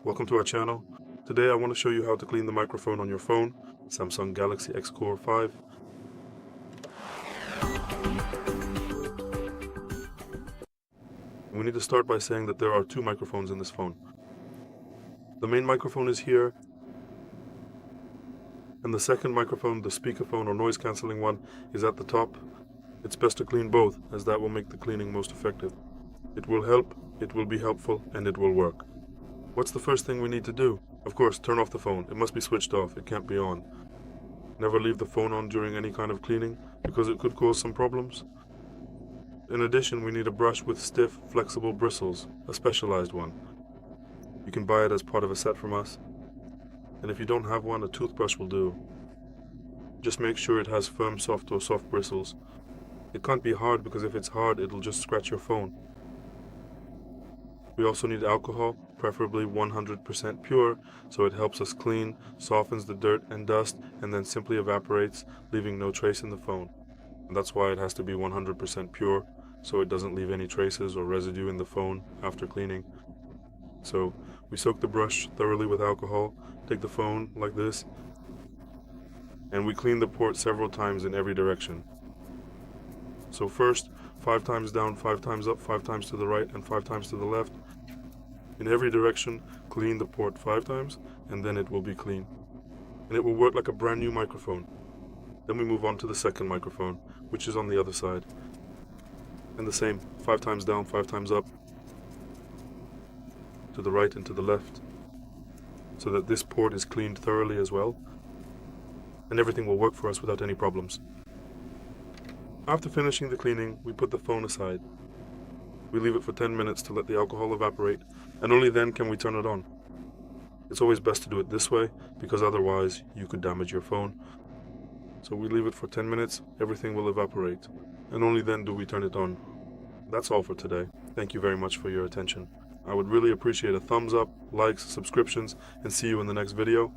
welcome to our channel. Today I want to show you how to clean the microphone on your phone, SAMSUNG Galaxy XCover 5. We need to start by saying that there are two microphones in this phone. The main microphone is here, and the second microphone, the speakerphone or noise cancelling one, is at the top. It's best to clean both, as that will make the cleaning most effective. It will help, it will be helpful, and it will work. What's the first thing we need to do? Of course, turn off the phone. It must be switched off. It can't be on. Never leave the phone on during any kind of cleaning, because it could cause some problems. In addition, we need a brush with stiff, flexible bristles, a specialized one. You can buy it as part of a set from us. And if you don't have one, a toothbrush will do. Just make sure it has firm, soft or soft bristles. It can't be hard, because if it's hard, it'll just scratch your phone. We also need alcohol, preferably 100% pure, so it helps us clean, softens the dirt and dust, and then simply evaporates, leaving no trace in the phone. And that's why it has to be 100% pure, so it doesn't leave any traces or residue in the phone after cleaning. So we soak the brush thoroughly with alcohol, take the phone like this, and we clean the port several times in every direction. So first, 5 times down, 5 times up, 5 times to the right, and 5 times to the left. In every direction, clean the port 5 times, and then it will be clean. And it will work like a brand new microphone. Then we move on to the second microphone, which is on the other side. And the same, 5 times down, 5 times up, to the right and to the left, so that this port is cleaned thoroughly as well, and everything will work for us without any problems. After finishing the cleaning, we put the phone aside. We leave it for 10 minutes to let the alcohol evaporate, and only then can we turn it on. It's always best to do it this way, because otherwise you could damage your phone. So we leave it for 10 minutes, everything will evaporate, and only then do we turn it on. That's all for today. Thank you very much for your attention. I would really appreciate a thumbs up, likes, subscriptions, and see you in the next video.